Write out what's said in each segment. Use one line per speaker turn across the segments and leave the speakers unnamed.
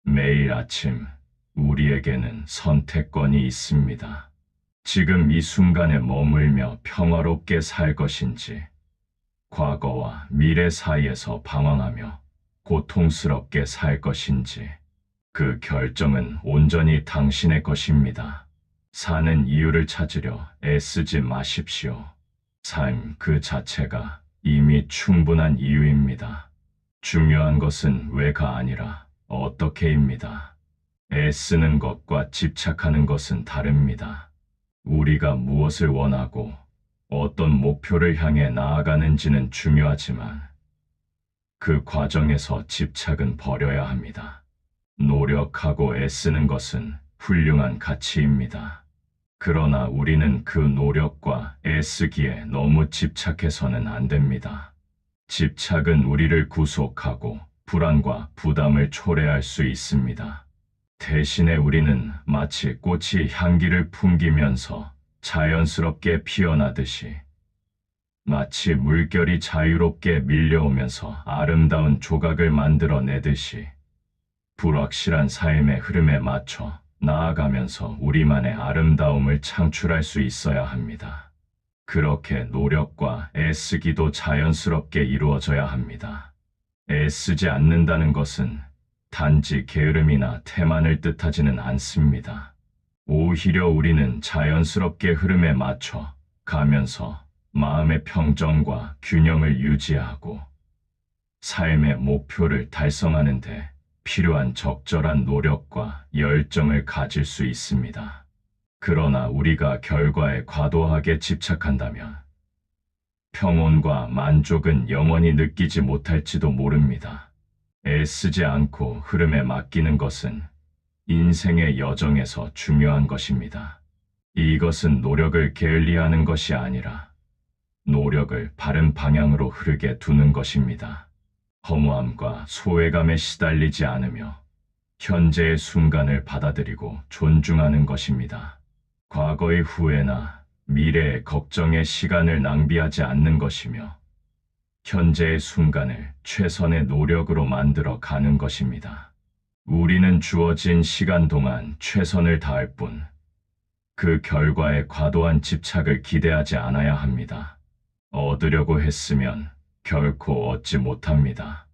매일 아침 우리에게는 선택권이 있습니다. 지금 이 순간에 머물며 평화롭게 살 것인지, 과거와 미래 사이에서 방황하며 고통스럽게 살 것인지, 그 결정은 온전히 당신의 것입니다. 사는 이유를 찾으려 애쓰지 마십시오. 삶 그 자체가 이미 충분한 이유입니다. 중요한 것은 왜가 아니라 어떻게입니다. 애쓰는 것과 집착하는 것은 다릅니다. 우리가 무엇을 원하고 어떤 목표를 향해 나아가는지는 중요하지만 그 과정에서 집착은 버려야 합니다. 노력하고 애쓰는 것은 훌륭한 가치입니다. 그러나 우리는 그 노력과 애쓰기에 너무 집착해서는 안 됩니다. 집착은 우리를 구속하고 불안과 부담을 초래할 수 있습니다. 대신에 우리는 마치 꽃이 향기를 풍기면서 자연스럽게 피어나듯이, 마치 물결이 자유롭게 밀려오면서 아름다운 조각을 만들어내듯이 불확실한 삶의 흐름에 맞춰 나아가면서 우리만의 아름다움을 창출할 수 있어야 합니다. 그렇게 노력과 애쓰기도 자연스럽게 이루어져야 합니다. 애쓰지 않는다는 것은 단지 게으름이나 태만을 뜻하지는 않습니다. 오히려 우리는 자연스럽게 흐름에 맞춰 가면서 마음의 평정과 균형을 유지하고 삶의 목표를 달성하는 데 필요한 적절한 노력과 열정을 가질 수 있습니다. 그러나 우리가 결과에 과도하게 집착한다면 평온과 만족은 영원히 느끼지 못할지도 모릅니다. 애쓰지 않고 흐름에 맡기는 것은 인생의 여정에서 중요한 것입니다. 이것은 노력을 게을리하는 것이 아니라 노력을 바른 방향으로 흐르게 두는 것입니다. 허무함과 소외감에 시달리지 않으며 현재의 순간을 받아들이고 존중하는 것입니다. 과거의 후회나 미래의 걱정에 시간을 낭비하지 않는 것이며 현재의 순간을 최선의 노력으로 만들어 가는 것입니다. 우리는 주어진 시간 동안 최선을 다할 뿐, 그 결과에 과도한 집착을 기대하지 않아야 합니다. 얻으려고 했으면 결코 얻지 못합니다.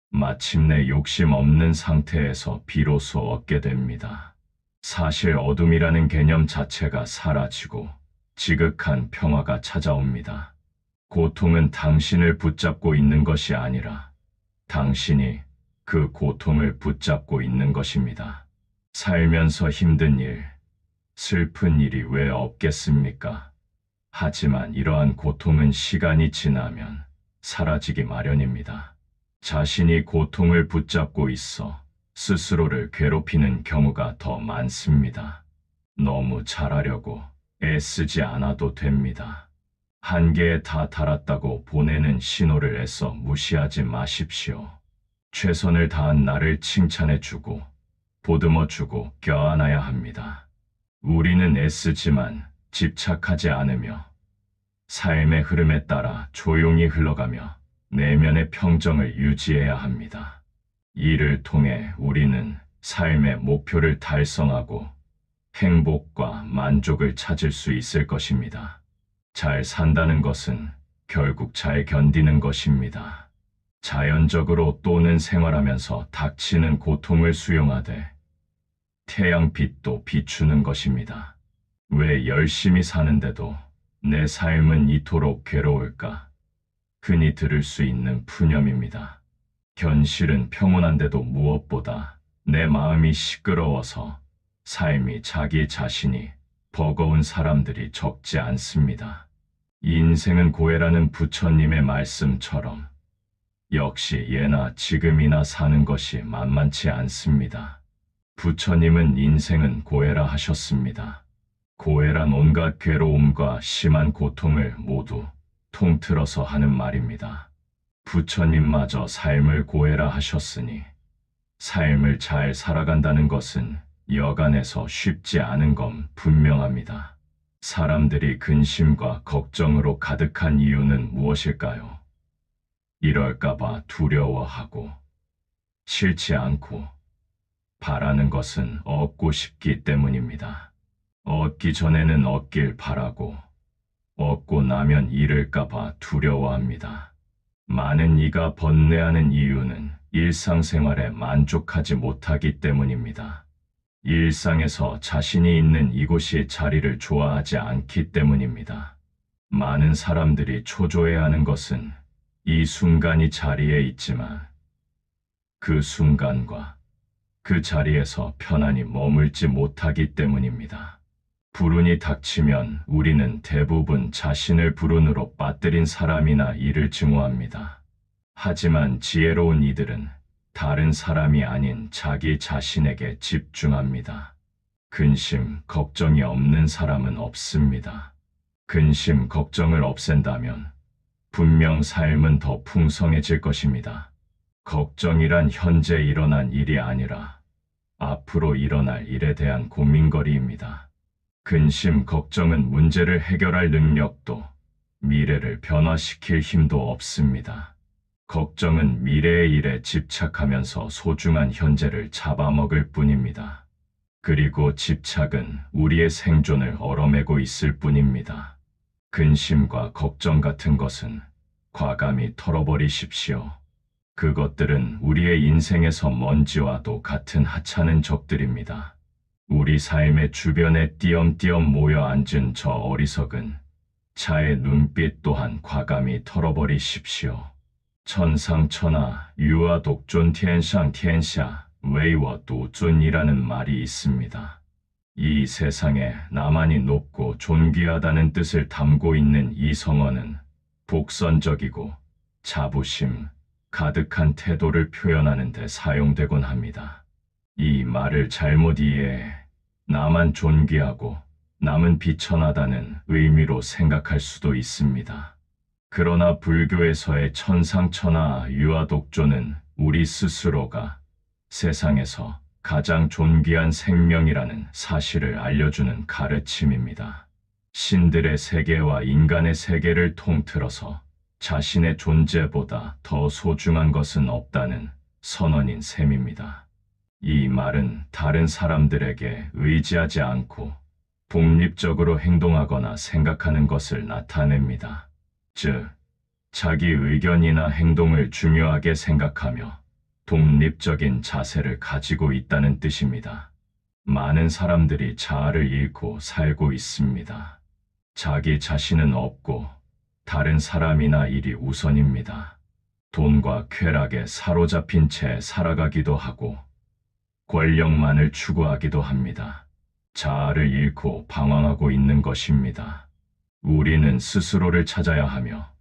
마침내 욕심 없는 상태에서 비로소 얻게 됩니다. 사실 어둠이라는 개념 자체가 사라지고 지극한 평화가 찾아옵니다. 고통은 당신을 붙잡고 있는 것이 아니라 당신이 그 고통을 붙잡고 있는 것입니다. 살면서 힘든 일, 슬픈 일이 왜 없겠습니까? 하지만 이러한 고통은 시간이 지나면 사라지기 마련입니다. 자신이 고통을 붙잡고 있어 스스로를 괴롭히는 경우가 더 많습니다. 너무 잘하려고 애쓰지 않아도 됩니다. 한계에 다 달았다고 보내는 신호를 애써 무시하지 마십시오. 최선을 다한 나를 칭찬해주고 보듬어주고 껴안아야 합니다. 우리는 애쓰지만 집착하지 않으며 삶의 흐름에 따라 조용히 흘러가며 내면의 평정을 유지해야 합니다. 이를 통해 우리는 삶의 목표를 달성하고 행복과 만족을 찾을 수 있을 것입니다. 잘 산다는 것은 결국 잘 견디는 것입니다. 자연적으로 또는 생활하면서 닥치는 고통을 수용하되 태양빛도 비추는 것입니다. 왜 열심히 사는데도 내 삶은 이토록 괴로울까? 흔히 들을 수 있는 푸념입니다. 현실은 평온한데도 무엇보다 내 마음이 시끄러워서 삶이 자기 자신이 버거운 사람들이 적지 않습니다. 인생은 고해라는 부처님의 말씀처럼 역시 예나 지금이나 사는 것이 만만치 않습니다. 부처님은 인생은 고해라 하셨습니다. 고해란 온갖 괴로움과 심한 고통을 모두 통틀어서 하는 말입니다. 부처님마저 삶을 고해라 하셨으니 삶을 잘 살아간다는 것은 여간해서 쉽지 않은 건 분명합니다. 사람들이 근심과 걱정으로 가득한 이유는 무엇일까요? 이럴까봐 두려워하고 싫지 않고 바라는 것은 얻고 싶기 때문입니다. 얻기 전에는 얻길 바라고, 얻고 나면 잃을까봐 두려워합니다. 많은 이가 번뇌하는 이유는 일상생활에 만족하지 못하기 때문입니다. 일상에서 자신이 있는 이곳이 자리를 좋아하지 않기 때문입니다. 많은 사람들이 초조해하는 것은 이 순간이 자리에 있지만 그 순간과 그 자리에서 편안히 머물지 못하기 때문입니다. 불운이 닥치면 우리는 대부분 자신을 불운으로 빠뜨린 사람이나 일을 증오합니다. 하지만 지혜로운 이들은 다른 사람이 아닌 자기 자신에게 집중합니다. 근심, 걱정이 없는 사람은 없습니다. 근심, 걱정을 없앤다면 분명 삶은 더 풍성해질 것입니다. 걱정이란 현재 일어난 일이 아니라 앞으로 일어날 일에 대한 고민거리입니다. 근심, 걱정은 문제를 해결할 능력도 미래를 변화시킬 힘도 없습니다. 걱정은 미래의 일에 집착하면서 소중한 현재를 잡아먹을 뿐입니다. 그리고 집착은 우리의 생존을 얼어매고 있을 뿐입니다. 근심과 걱정 같은 것은 과감히 털어버리십시오. 그것들은 우리의 인생에서 먼지와도 같은 하찮은 적들입니다. 우리 삶의 주변에 띄엄띄엄 모여 앉은 저 어리석은 자의 눈빛 또한 과감히 털어버리십시오. 천상천하 유아 독존 티엔샹 티엔샤 웨이워 도존이라는 말이 있습니다. 이 세상에 나만이 높고 존귀하다는 뜻을 담고 있는 이 성어는 복선적이고 자부심 가득한 태도를 표현하는 데 사용되곤 합니다. 이 말을 잘못 이해해 나만 존귀하고 남은 비천하다는 의미로 생각할 수도 있습니다. 그러나 불교에서의 천상천하 유아독존은 우리 스스로가 세상에서 가장 존귀한 생명이라는 사실을 알려주는 가르침입니다. 신들의 세계와 인간의 세계를 통틀어서 자신의 존재보다 더 소중한 것은 없다는 선언인 셈입니다. 이 말은 다른 사람들에게 의지하지 않고 독립적으로 행동하거나 생각하는 것을 나타냅니다. 즉, 자기 의견이나 행동을 중요하게 생각하며 독립적인 자세를 가지고 있다는 뜻입니다. 많은 사람들이 자아를 잃고 살고 있습니다. 자기 자신은 없고 다른 사람이나 일이 우선입니다. 돈과 쾌락에 사로잡힌 채 살아가기도 하고 권력만을 추구하기도 합니다. 자아를 잃고 방황하고 있는 것입니다. 우리는 스스로를 찾아야 하며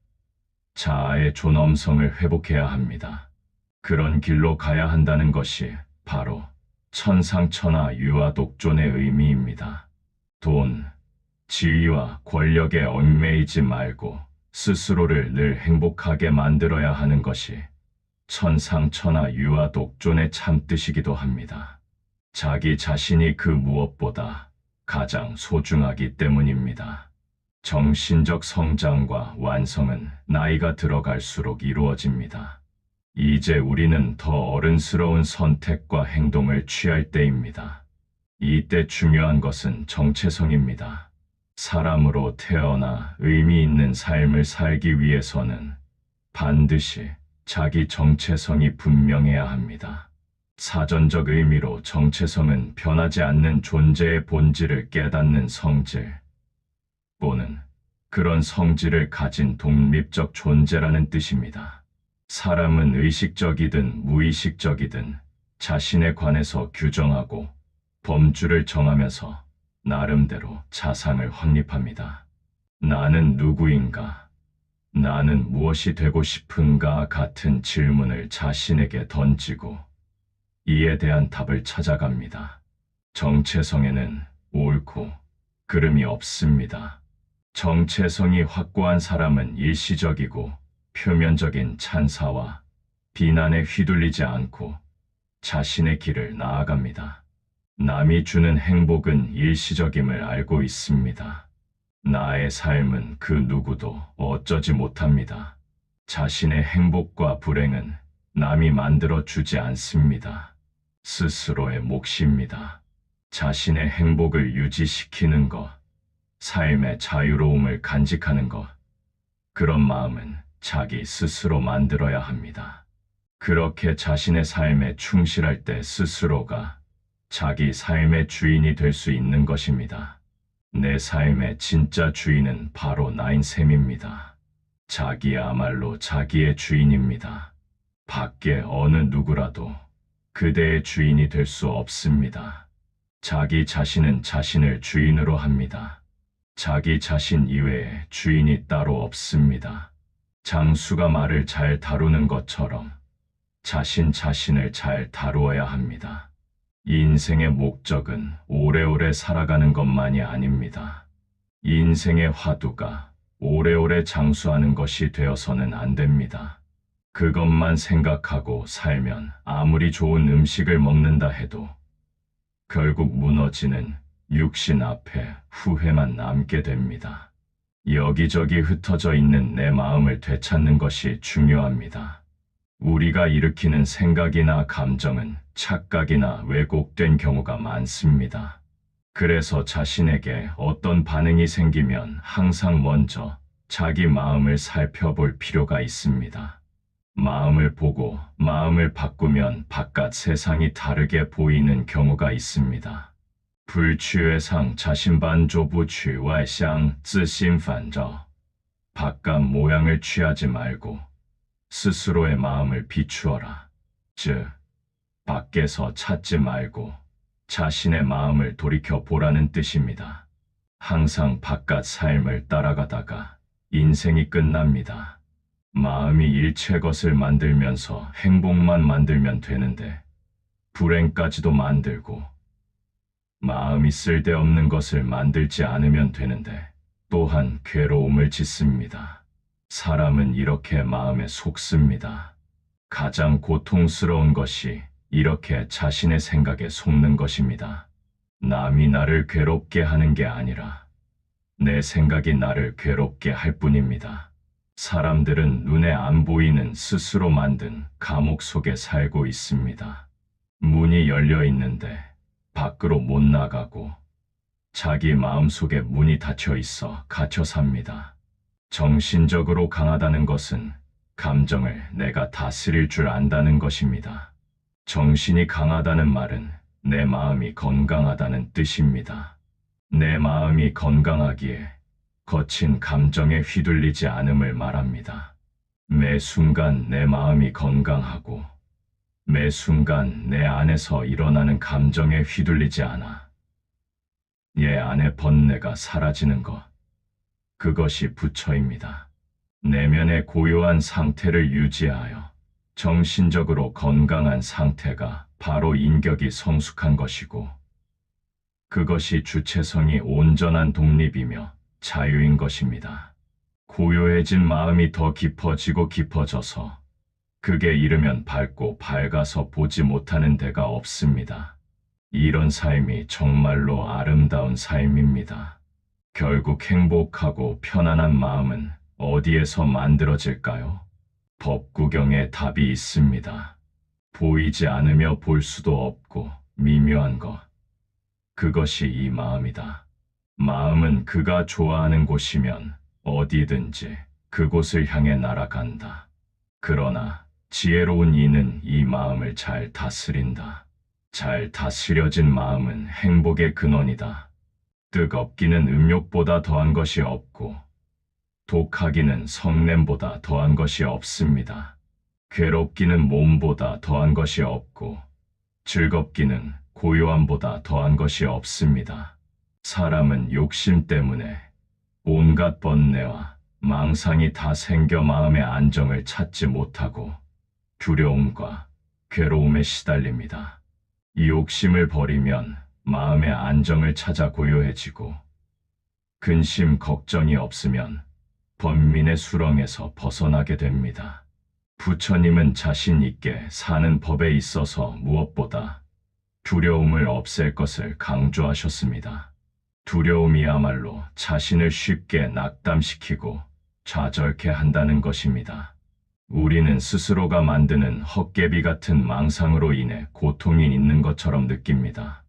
자아의 존엄성을 회복해야 합니다. 그런 길로 가야 한다는 것이 바로 천상천하 유아독존의 의미입니다. 돈, 지위와 권력에 얽매이지 말고 스스로를 늘 행복하게 만들어야 하는 것이 천상천하 유아독존의 참뜻이기도 합니다. 자기 자신이 그 무엇보다 가장 소중하기 때문입니다. 정신적 성장과 완성은 나이가 들어갈수록 이루어집니다. 이제 우리는 더 어른스러운 선택과 행동을 취할 때입니다. 이때 중요한 것은 정체성입니다. 사람으로 태어나 의미 있는 삶을 살기 위해서는 반드시 자기 정체성이 분명해야 합니다. 사전적 의미로 정체성은 변하지 않는 존재의 본질을 깨닫는 성질 또는 그런 성질을 가진 독립적 존재라는 뜻입니다. 사람은 의식적이든 무의식적이든 자신에 관해서 규정하고 범주를 정하면서 나름대로 자상을 확립합니다. 나는 누구인가? 나는 무엇이 되고 싶은가? 같은 질문을 자신에게 던지고 이에 대한 답을 찾아갑니다. 정체성에는 옳고 그름이 없습니다. 정체성이 확고한 사람은 일시적이고 표면적인 찬사와 비난에 휘둘리지 않고 자신의 길을 나아갑니다. 남이 주는 행복은 일시적임을 알고 있습니다. 나의 삶은 그 누구도 어쩌지 못합니다. 자신의 행복과 불행은 남이 만들어 주지 않습니다. 스스로의 몫입니다. 자신의 행복을 유지시키는 것, 삶의 자유로움을 간직하는 것, 그런 마음은 자기 스스로 만들어야 합니다. 그렇게 자신의 삶에 충실할 때 스스로가 자기 삶의 주인이 될 수 있는 것입니다. 내 삶의 진짜 주인은 바로 나인 셈입니다. 자기야말로 자기의 주인입니다. 밖에 어느 누구라도 그대의 주인이 될 수 없습니다. 자기 자신은 자신을 주인으로 합니다. 자기 자신 이외에 주인이 따로 없습니다. 장수가 말을 잘 다루는 것처럼 자신 자신을 잘 다루어야 합니다. 인생의 목적은 오래오래 살아가는 것만이 아닙니다. 인생의 화두가 오래오래 장수하는 것이 되어서는 안 됩니다. 그것만 생각하고 살면 아무리 좋은 음식을 먹는다 해도 결국 무너지는 육신 앞에 후회만 남게 됩니다. 여기저기 흩어져 있는 내 마음을 되찾는 것이 중요합니다. 우리가 일으키는 생각이나 감정은 착각이나 왜곡된 경우가 많습니다. 그래서 자신에게 어떤 반응이 생기면 항상 먼저 자기 마음을 살펴볼 필요가 있습니다. 마음을 보고 마음을 바꾸면 바깥 세상이 다르게 보이는 경우가 있습니다. 불취외상 자신반조부취外相 自心反照. 바깥 모양을 취하지 말고 스스로의 마음을 비추어라. 즉, 밖에서 찾지 말고 자신의 마음을 돌이켜보라는 뜻입니다. 항상 바깥 삶을 따라가다가 인생이 끝납니다. 마음이 일체 것을 만들면서 행복만 만들면 되는데 불행까지도 만들고 마음이 쓸데없는 것을 만들지 않으면 되는데 또한 괴로움을 짓습니다. 사람은 이렇게 마음에 속습니다. 가장 고통스러운 것이 이렇게 자신의 생각에 속는 것입니다. 남이 나를 괴롭게 하는 게 아니라 내 생각이 나를 괴롭게 할 뿐입니다. 사람들은 눈에 안 보이는 스스로 만든 감옥 속에 살고 있습니다. 문이 열려 있는데 밖으로 못 나가고 자기 마음속에 문이 닫혀 있어 갇혀 삽니다. 정신적으로 강하다는 것은 감정을 내가 다스릴 줄 안다는 것입니다. 정신이 강하다는 말은 내 마음이 건강하다는 뜻입니다. 내 마음이 건강하기에 거친 감정에 휘둘리지 않음을 말합니다. 매 순간 내 마음이 건강하고 매 순간 내 안에서 일어나는 감정에 휘둘리지 않아 얘 안의 번뇌가 사라지는 것, 그것이 부처입니다. 내면의 고요한 상태를 유지하여 정신적으로 건강한 상태가 바로 인격이 성숙한 것이고 그것이 주체성이 온전한 독립이며 자유인 것입니다. 고요해진 마음이 더 깊어지고 깊어져서 극에 이르면 밝고 밝아서 보지 못하는 데가 없습니다. 이런 삶이 정말로 아름다운 삶입니다. 결국 행복하고 편안한 마음은 어디에서 만들어질까요? 법구경에 답이 있습니다. 보이지 않으며 볼 수도 없고 미묘한 것, 그것이 이 마음이다. 마음은 그가 좋아하는 곳이면 어디든지 그곳을 향해 날아간다. 그러나 지혜로운 이는 이 마음을 잘 다스린다. 잘 다스려진 마음은 행복의 근원이다. 뜨겁기는 음욕보다 더한 것이 없고 독하기는 성냄보다 더한 것이 없습니다. 괴롭기는 몸보다 더한 것이 없고 즐겁기는 고요함보다 더한 것이 없습니다. 사람은 욕심 때문에 온갖 번뇌와 망상이 다 생겨 마음의 안정을 찾지 못하고 두려움과 괴로움에 시달립니다. 이 욕심을 버리면 마음의 안정을 찾아 고요해지고 근심 걱정이 없으면 번민의 수렁에서 벗어나게 됩니다. 부처님은 자신 있게 사는 법에 있어서 무엇보다 두려움을 없앨 것을 강조하셨습니다. 두려움이야말로 자신을 쉽게 낙담시키고 좌절케 한다는 것입니다. 우리는 스스로가 만드는 헛개비 같은 망상으로 인해 고통이 있는 것처럼 느낍니다.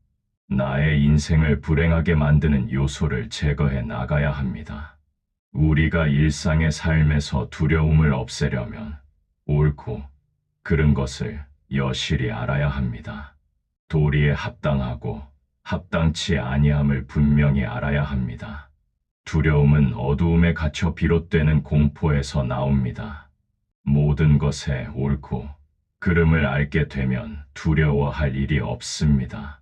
나의 인생을 불행하게 만드는 요소를 제거해 나가야 합니다. 우리가 일상의 삶에서 두려움을 없애려면 옳고 그른 것을 여실히 알아야 합니다. 도리에 합당하고 합당치 아니함을 분명히 알아야 합니다. 두려움은 어두움에 갇혀 비롯되는 공포에서 나옵니다. 모든 것에 옳고 그름을 알게 되면 두려워할 일이 없습니다.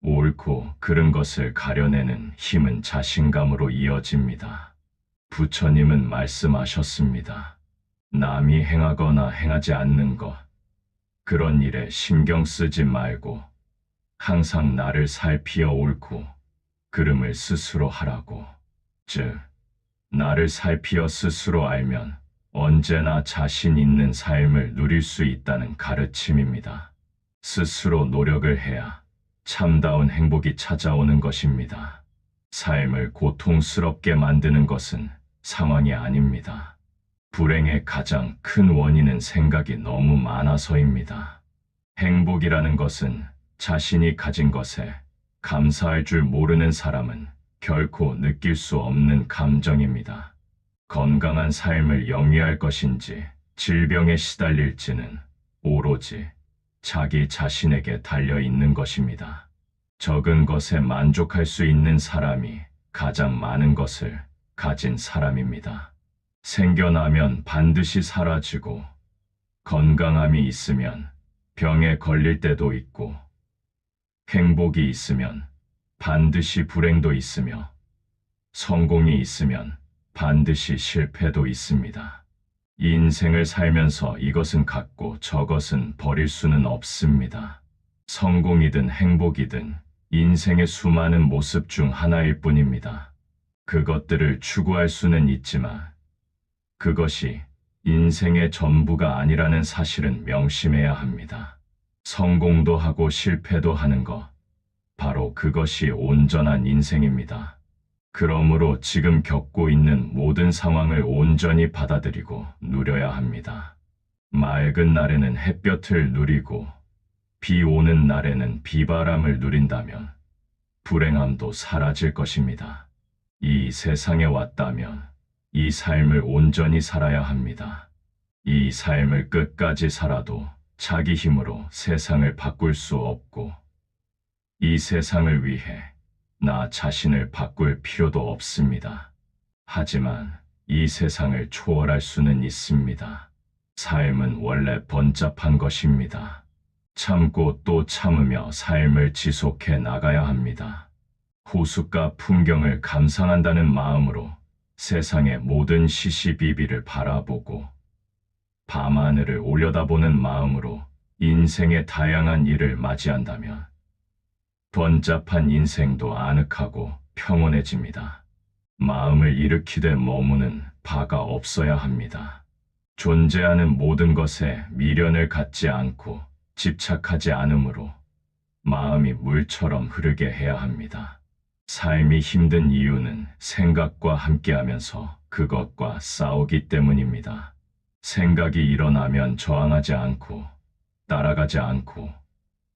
옳고 그른 것을 가려내는 힘은 자신감으로 이어집니다. 부처님은 말씀하셨습니다. 남이 행하거나 행하지 않는 것, 그런 일에 신경 쓰지 말고 항상 나를 살피어 옳고 그름을 스스로 하라고. 즉, 나를 살피어 스스로 알면 언제나 자신 있는 삶을 누릴 수 있다는 가르침입니다. 스스로 노력을 해야 참다운 행복이 찾아오는 것입니다. 삶을 고통스럽게 만드는 것은 상황이 아닙니다. 불행의 가장 큰 원인은 생각이 너무 많아서입니다. 행복이라는 것은 자신이 가진 것에 감사할 줄 모르는 사람은 결코 느낄 수 없는 감정입니다. 건강한 삶을 영위할 것인지 질병에 시달릴지는 오로지 자기 자신에게 달려 있는 것입니다. 적은 것에 만족할 수 있는 사람이 가장 많은 것을 가진 사람입니다. 생겨나면 반드시 사라지고 건강함이 있으면 병에 걸릴 때도 있고 행복이 있으면 반드시 불행도 있으며 성공이 있으면 반드시 실패도 있습니다. 인생을 살면서 이것은 갖고 저것은 버릴 수는 없습니다. 성공이든 행복이든 인생의 수많은 모습 중 하나일 뿐입니다. 그것들을 추구할 수는 있지만 그것이 인생의 전부가 아니라는 사실은 명심해야 합니다. 성공도 하고 실패도 하는 것, 바로 그것이 온전한 인생입니다. 그러므로 지금 겪고 있는 모든 상황을 온전히 받아들이고 누려야 합니다. 맑은 날에는 햇볕을 누리고 비 오는 날에는 비바람을 누린다면 불행함도 사라질 것입니다. 이 세상에 왔다면 이 삶을 온전히 살아야 합니다. 이 삶을 끝까지 살아도 자기 힘으로 세상을 바꿀 수 없고 이 세상을 위해 나 자신을 바꿀 필요도 없습니다. 하지만 이 세상을 초월할 수는 있습니다. 삶은 원래 번잡한 것입니다. 참고 또 참으며 삶을 지속해 나가야 합니다. 호숫가 풍경을 감상한다는 마음으로 세상의 모든 시시비비를 바라보고 밤하늘을 올려다보는 마음으로 인생의 다양한 일을 맞이한다면 번잡한 인생도 아늑하고 평온해집니다. 마음을 일으키되 머무는 바가 없어야 합니다. 존재하는 모든 것에 미련을 갖지 않고 집착하지 않으므로 마음이 물처럼 흐르게 해야 합니다. 삶이 힘든 이유는 생각과 함께하면서 그것과 싸우기 때문입니다. 생각이 일어나면 저항하지 않고 따라가지 않고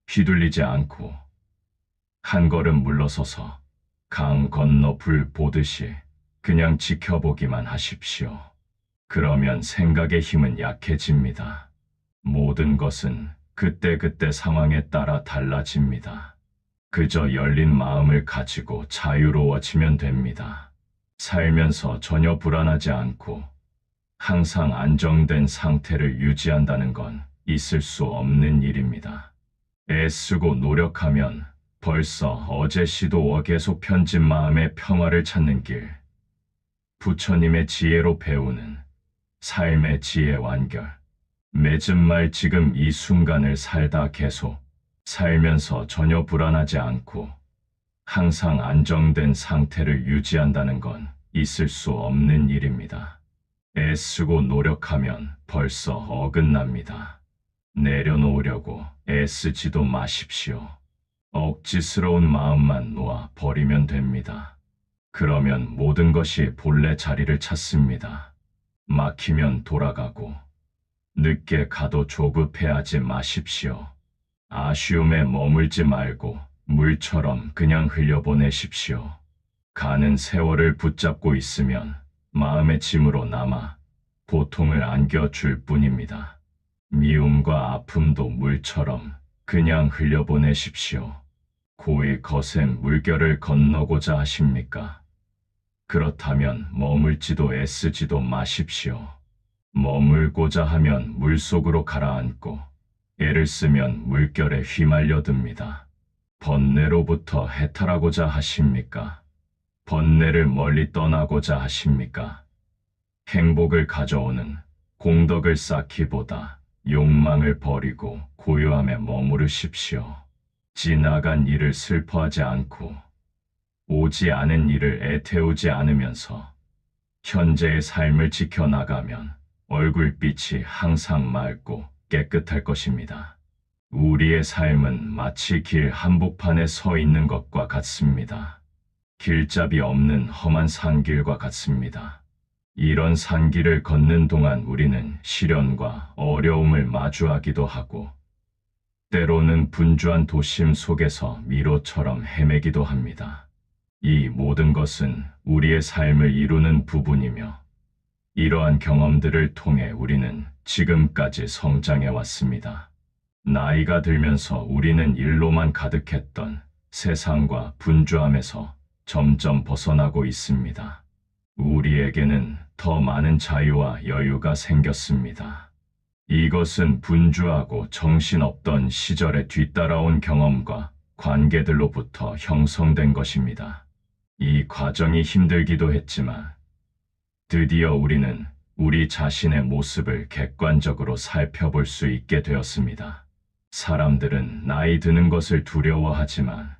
휘둘리지 않고 한 걸음 물러서서 강 건너 불 보듯이 그냥 지켜보기만 하십시오. 그러면 생각의 힘은 약해집니다. 모든 것은 그때그때 상황에 따라 달라집니다. 그저 열린 마음을 가지고 자유로워지면 됩니다. 살면서 전혀 불안하지 않고 항상 안정된 상태를 유지한다는 건 있을 수 없는 일입니다. 애쓰고 노력하면 벌써 어제 시도와 계속 편진 마음의 평화를 찾는 길, 부처님의 지혜로 배우는 삶의 지혜 완결, 맺은 말 지금 이 순간을 살다 계속 살면서 전혀 불안하지 않고 항상 안정된 상태를 유지한다는 건 있을 수 없는 일입니다. 애쓰고 노력하면 벌써 어긋납니다. 내려놓으려고 애쓰지도 마십시오. 억지스러운 마음만 놓아 버리면 됩니다. 그러면 모든 것이 본래 자리를 찾습니다. 막히면 돌아가고 늦게 가도 조급해하지 마십시오. 아쉬움에 머물지 말고 물처럼 그냥 흘려보내십시오. 가는 세월을 붙잡고 있으면 마음의 짐으로 남아 고통을 안겨줄 뿐입니다. 미움과 아픔도 물처럼 그냥 흘려보내십시오. 고이 거센 물결을 건너고자 하십니까? 그렇다면 머물지도 애쓰지도 마십시오. 머물고자 하면 물속으로 가라앉고 애를 쓰면 물결에 휘말려 듭니다. 번뇌로부터 해탈하고자 하십니까? 번뇌를 멀리 떠나고자 하십니까? 행복을 가져오는 공덕을 쌓기보다 욕망을 버리고 고요함에 머무르십시오. 지나간 일을 슬퍼하지 않고 오지 않은 일을 애태우지 않으면서 현재의 삶을 지켜나가면 얼굴빛이 항상 맑고 깨끗할 것입니다. 우리의 삶은 마치 길 한복판에 서 있는 것과 같습니다. 길잡이 없는 험한 산길과 같습니다. 이런 산길을 걷는 동안 우리는 시련과 어려움을 마주하기도 하고 때로는 분주한 도심 속에서 미로처럼 헤매기도 합니다. 이 모든 것은 우리의 삶을 이루는 부분이며 이러한 경험들을 통해 우리는 지금까지 성장해 왔습니다. 나이가 들면서 우리는 일로만 가득했던 세상과 분주함에서 점점 벗어나고 있습니다. 우리에게는 더 많은 자유와 여유가 생겼습니다. 이것은 분주하고 정신없던 시절에 뒤따라온 경험과 관계들로부터 형성된 것입니다. 이 과정이 힘들기도 했지만 드디어 우리는 우리 자신의 모습을 객관적으로 살펴볼 수 있게 되었습니다. 사람들은 나이 드는 것을 두려워하지만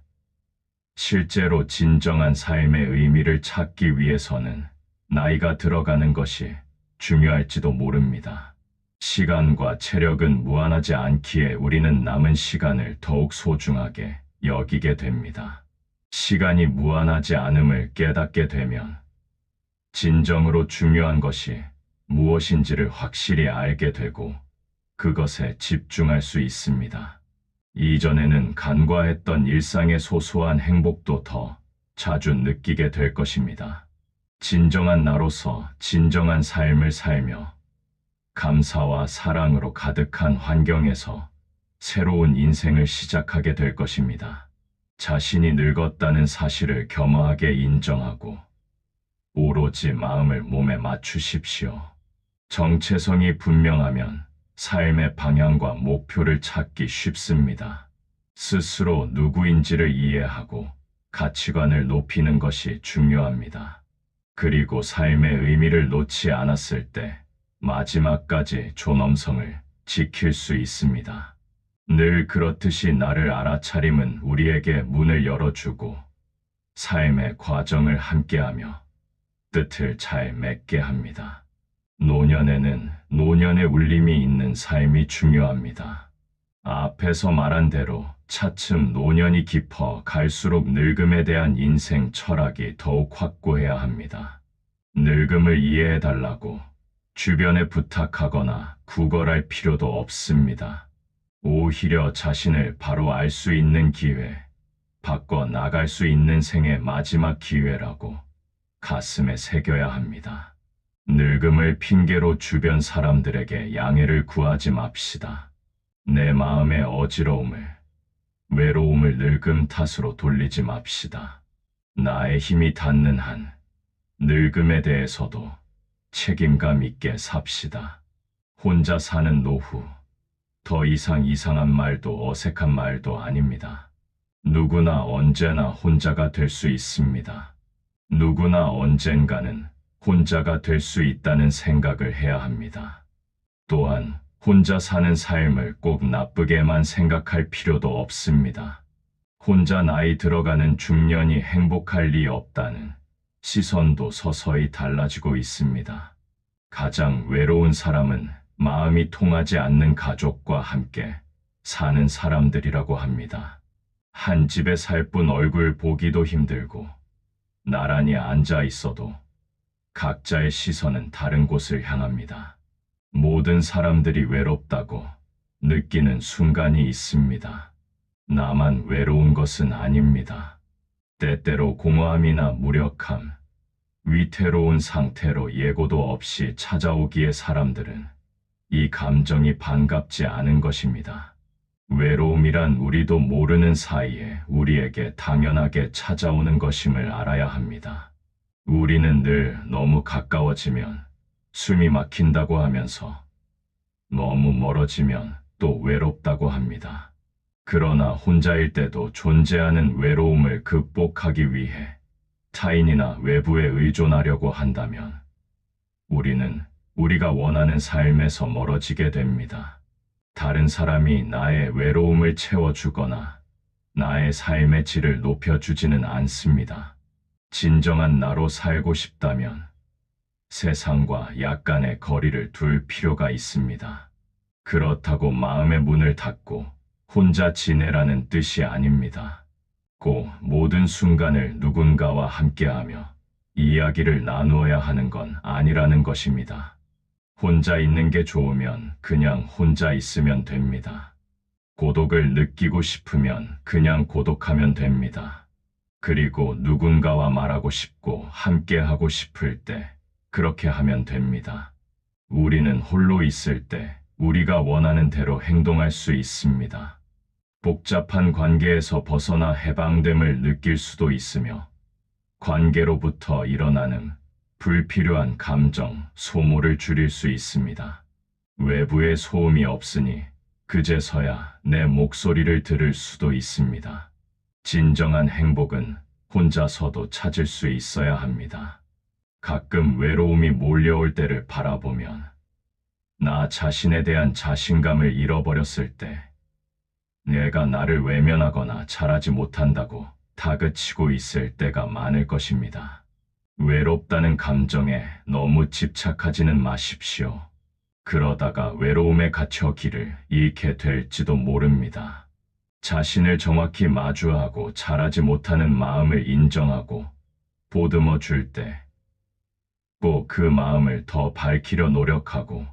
실제로 진정한 삶의 의미를 찾기 위해서는 나이가 들어가는 것이 중요할지도 모릅니다. 시간과 체력은 무한하지 않기에 우리는 남은 시간을 더욱 소중하게 여기게 됩니다. 시간이 무한하지 않음을 깨닫게 되면 진정으로 중요한 것이 무엇인지를 확실히 알게 되고 그것에 집중할 수 있습니다. 이전에는 간과했던 일상의 소소한 행복도 더 자주 느끼게 될 것입니다. 진정한 나로서 진정한 삶을 살며 감사와 사랑으로 가득한 환경에서 새로운 인생을 시작하게 될 것입니다. 자신이 늙었다는 사실을 겸허하게 인정하고 오로지 마음을 몸에 맞추십시오. 정체성이 분명하면 삶의 방향과 목표를 찾기 쉽습니다. 스스로 누구인지를 이해하고 가치관을 높이는 것이 중요합니다. 그리고 삶의 의미를 놓지 않았을 때 마지막까지 존엄성을 지킬 수 있습니다. 늘 그렇듯이 나를 알아차림은 우리에게 문을 열어주고 삶의 과정을 함께하며 뜻을 잘 맺게 합니다. 노년에는 노년의 울림이 있는 삶이 중요합니다. 앞에서 말한 대로 차츰 노년이 깊어 갈수록 늙음에 대한 인생 철학이 더욱 확고해야 합니다. 늙음을 이해해달라고 주변에 부탁하거나 구걸할 필요도 없습니다. 오히려 자신을 바로 알 수 있는 기회, 바꿔 나갈 수 있는 생의 마지막 기회라고 가슴에 새겨야 합니다. 늙음을 핑계로 주변 사람들에게 양해를 구하지 맙시다. 내 마음의 어지러움을, 외로움을 늙음 탓으로 돌리지 맙시다. 나의 힘이 닿는 한 늙음에 대해서도 책임감 있게 삽시다. 혼자 사는 노후, 더 이상 이상한 말도 어색한 말도 아닙니다. 누구나 언제나 혼자가 될 수 있습니다. 누구나 언젠가는 혼자가 될 수 있다는 생각을 해야 합니다. 또한 혼자 사는 삶을 꼭 나쁘게만 생각할 필요도 없습니다. 혼자 나이 들어가는 중년이 행복할 리 없다는 시선도 서서히 달라지고 있습니다. 가장 외로운 사람은 마음이 통하지 않는 가족과 함께 사는 사람들이라고 합니다. 한 집에 살 뿐 얼굴 보기도 힘들고 나란히 앉아 있어도 각자의 시선은 다른 곳을 향합니다. 모든 사람들이 외롭다고 느끼는 순간이 있습니다. 나만 외로운 것은 아닙니다. 때때로 공허함이나 무력함, 위태로운 상태로 예고도 없이 찾아오기에 사람들은 이 감정이 반갑지 않은 것입니다. 외로움이란 우리도 모르는 사이에 우리에게 당연하게 찾아오는 것임을 알아야 합니다. 우리는 늘 너무 가까워지면 숨이 막힌다고 하면서 너무 멀어지면 또 외롭다고 합니다. 그러나 혼자일 때도 존재하는 외로움을 극복하기 위해 타인이나 외부에 의존하려고 한다면 우리는 우리가 원하는 삶에서 멀어지게 됩니다. 다른 사람이 나의 외로움을 채워주거나 나의 삶의 질을 높여주지는 않습니다. 진정한 나로 살고 싶다면 세상과 약간의 거리를 둘 필요가 있습니다. 그렇다고 마음의 문을 닫고 혼자 지내라는 뜻이 아닙니다. 꼭 모든 순간을 누군가와 함께하며 이야기를 나누어야 하는 건 아니라는 것입니다. 혼자 있는 게 좋으면 그냥 혼자 있으면 됩니다. 고독을 느끼고 싶으면 그냥 고독하면 됩니다. 그리고 누군가와 말하고 싶고 함께하고 싶을 때 그렇게 하면 됩니다. 우리는 홀로 있을 때 우리가 원하는 대로 행동할 수 있습니다. 복잡한 관계에서 벗어나 해방됨을 느낄 수도 있으며 관계로부터 일어나는 불필요한 감정, 소모를 줄일 수 있습니다. 외부의 소음이 없으니 그제서야 내 목소리를 들을 수도 있습니다. 진정한 행복은 혼자서도 찾을 수 있어야 합니다. 가끔 외로움이 몰려올 때를 바라보면 나 자신에 대한 자신감을 잃어버렸을 때 내가 나를 외면하거나 잘하지 못한다고 다그치고 있을 때가 많을 것입니다. 외롭다는 감정에 너무 집착하지는 마십시오. 그러다가 외로움에 갇혀 길을 잃게 될지도 모릅니다. 자신을 정확히 마주하고 잘하지 못하는 마음을 인정하고 보듬어 줄 때 꼭 그 마음을 더 밝히려 노력하고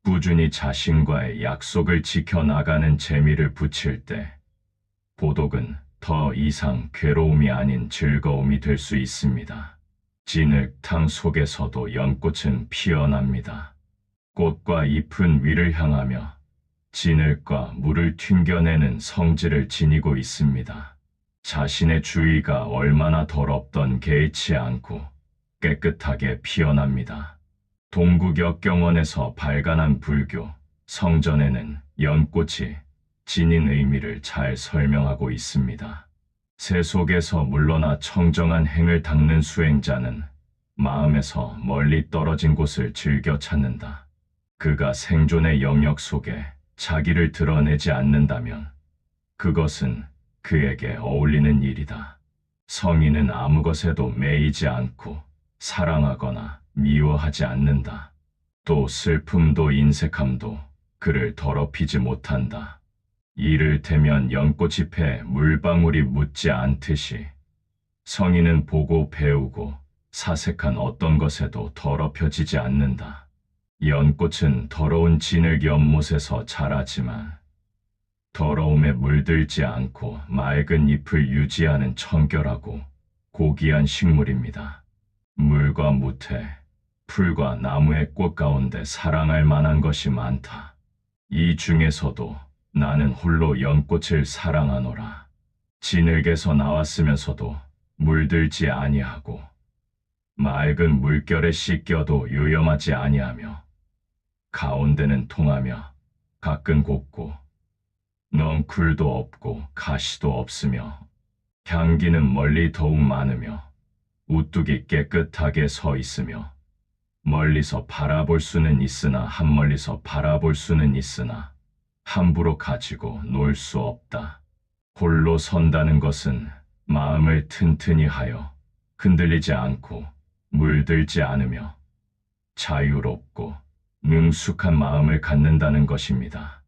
꾸준히 자신과의 약속을 지켜나가는 재미를 붙일 때 고독은 더 이상 괴로움이 아닌 즐거움이 될 수 있습니다. 진흙탕 속에서도 연꽃은 피어납니다. 꽃과 잎은 위를 향하며 진흙과 물을 튕겨내는 성질을 지니고 있습니다. 자신의 주위가 얼마나 더럽던 개의치 않고 깨끗하게 피어납니다. 동국역경원에서 발간한 불교 성전에는 연꽃이 지닌 의미를 잘 설명하고 있습니다. 새 속에서 물러나 청정한 행을 닦는 수행자는 마음에서 멀리 떨어진 곳을 즐겨 찾는다. 그가 생존의 영역 속에 자기를 드러내지 않는다면 그것은 그에게 어울리는 일이다. 성인은 아무 것에도 매이지 않고 사랑하거나 미워하지 않는다. 또 슬픔도 인색함도 그를 더럽히지 못한다. 이를테면 연꽃잎에 물방울이 묻지 않듯이 성인은 보고 배우고 사색한 어떤 것에도 더럽혀지지 않는다. 연꽃은 더러운 진흙 연못에서 자라지만 더러움에 물들지 않고 맑은 잎을 유지하는 청결하고 고귀한 식물입니다. 물과 무태, 풀과 나무의 꽃 가운데 사랑할 만한 것이 많다. 이 중에서도 나는 홀로 연꽃을 사랑하노라. 진흙에서 나왔으면서도 물들지 아니하고 맑은 물결에 씻겨도 요염하지 아니하며 가운데는 통하며 가끔 곱고 넝쿨도 없고 가시도 없으며 향기는 멀리 더욱 많으며 우뚝이 깨끗하게 서 있으며 멀리서 바라볼 수는 있으나 한멀리서 바라볼 수는 있으나 함부로 가지고 놀 수 없다. 홀로 선다는 것은 마음을 튼튼히 하여 흔들리지 않고 물들지 않으며 자유롭고 능숙한 마음을 갖는다는 것입니다.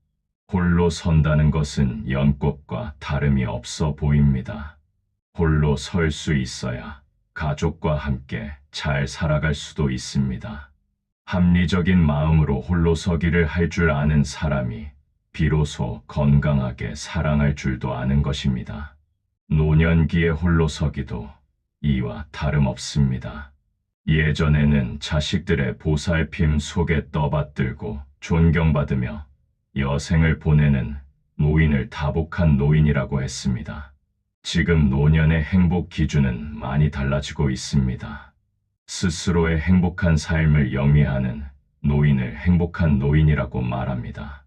홀로 선다는 것은 연꽃과 다름이 없어 보입니다. 홀로 설 수 있어야 가족과 함께 잘 살아갈 수도 있습니다. 합리적인 마음으로 홀로 서기를 할 줄 아는 사람이 비로소 건강하게 사랑할 줄도 아는 것입니다. 노년기에 홀로 서기도 이와 다름없습니다. 예전에는 자식들의 보살핌 속에 떠받들고 존경받으며 여생을 보내는 노인을 다복한 노인이라고 했습니다. 지금 노년의 행복 기준은 많이 달라지고 있습니다. 스스로의 행복한 삶을 영위하는 노인을 행복한 노인이라고 말합니다.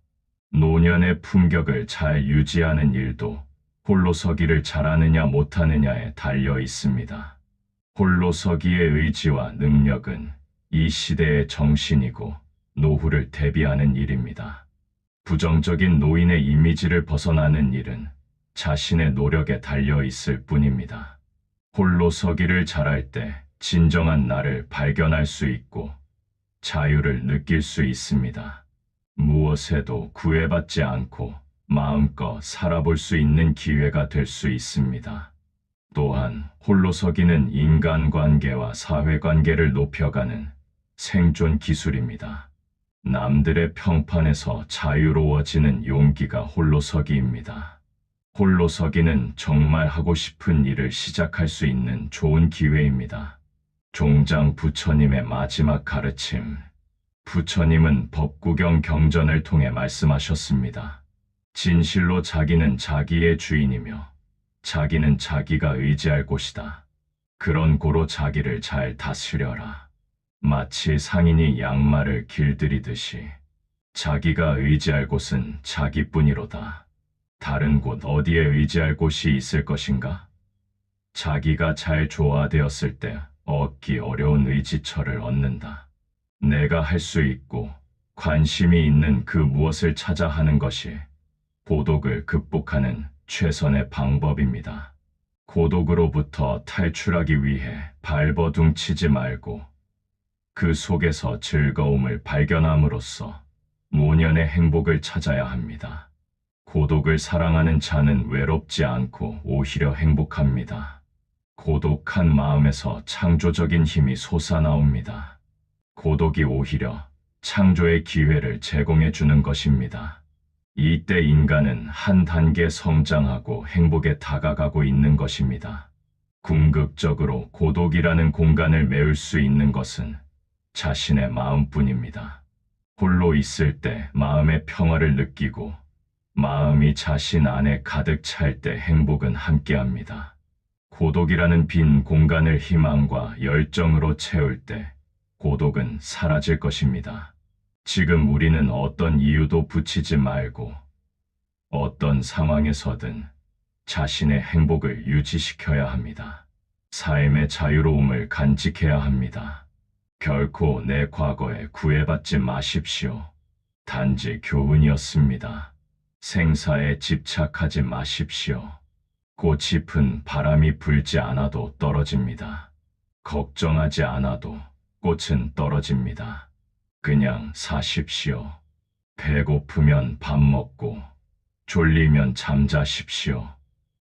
노년의 품격을 잘 유지하는 일도 홀로 서기를 잘하느냐 못하느냐에 달려 있습니다. 홀로 서기의 의지와 능력은 이 시대의 정신이고 노후를 대비하는 일입니다. 부정적인 노인의 이미지를 벗어나는 일은 자신의 노력에 달려 있을 뿐입니다. 홀로 서기를 잘할 때 진정한 나를 발견할 수 있고 자유를 느낄 수 있습니다. 무엇에도 구애받지 않고 마음껏 살아볼 수 있는 기회가 될 수 있습니다. 또한 홀로 서기는 인간관계와 사회관계를 높여가는 생존 기술입니다. 남들의 평판에서 자유로워지는 용기가 홀로 서기입니다. 홀로 서기는 정말 하고 싶은 일을 시작할 수 있는 좋은 기회입니다. 종장 부처님의 마지막 가르침. 부처님은 법구경 경전을 통해 말씀하셨습니다. 진실로 자기는 자기의 주인이며 자기는 자기가 의지할 곳이다. 그런 고로 자기를 잘 다스려라. 마치 상인이 양말을 길들이듯이 자기가 의지할 곳은 자기뿐이로다. 다른 곳 어디에 의지할 곳이 있을 것인가? 자기가 잘 조화되었을 때 얻기 어려운 의지처를 얻는다. 내가 할 수 있고 관심이 있는 그 무엇을 찾아 하는 것이 고독을 극복하는 최선의 방법입니다. 고독으로부터 탈출하기 위해 발버둥치지 말고 그 속에서 즐거움을 발견함으로써 노년의 행복을 찾아야 합니다. 고독을 사랑하는 자는 외롭지 않고 오히려 행복합니다. 고독한 마음에서 창조적인 힘이 솟아나옵니다. 고독이 오히려 창조의 기회를 제공해 주는 것입니다. 이때 인간은 한 단계 성장하고 행복에 다가가고 있는 것입니다. 궁극적으로 고독이라는 공간을 메울 수 있는 것은 자신의 마음뿐입니다. 홀로 있을 때 마음의 평화를 느끼고 마음이 자신 안에 가득 찰 때 행복은 함께합니다. 고독이라는 빈 공간을 희망과 열정으로 채울 때 고독은 사라질 것입니다. 지금 우리는 어떤 이유도 붙이지 말고 어떤 상황에서든 자신의 행복을 유지시켜야 합니다. 삶의 자유로움을 간직해야 합니다. 결코 내 과거에 구애받지 마십시오. 단지 교훈이었습니다. 생사에 집착하지 마십시오. 꽃이 핀 바람이 불지 않아도 떨어집니다. 걱정하지 않아도 꽃은 떨어집니다. 그냥 사십시오. 배고프면 밥 먹고 졸리면 잠자십시오.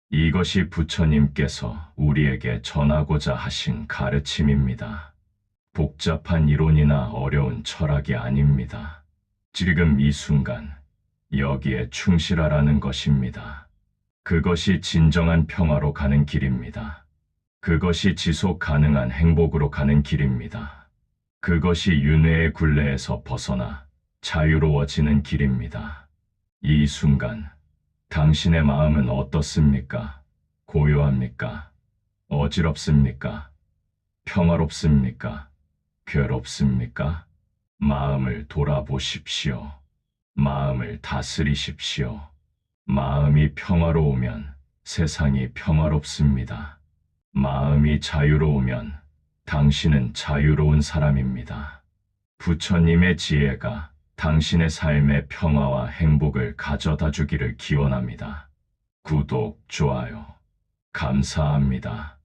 이것이 부처님께서 우리에게 전하고자 하신 가르침입니다. 복잡한 이론이나 어려운 철학이 아닙니다. 지금 이 순간 여기에 충실하라는 것입니다. 그것이 진정한 평화로 가는 길입니다. 그것이 지속 가능한 행복으로 가는 길입니다. 그것이 윤회의 굴레에서 벗어나 자유로워지는 길입니다. 이 순간 당신의 마음은 어떻습니까? 고요합니까? 어지럽습니까? 평화롭습니까? 괴롭습니까? 마음을 돌아보십시오. 마음을 다스리십시오. 마음이 평화로우면 세상이 평화롭습니다. 마음이 자유로우면 당신은 자유로운 사람입니다. 부처님의 지혜가 당신의 삶의 평화와 행복을 가져다 주기를 기원합니다. 구독, 좋아요. 감사합니다.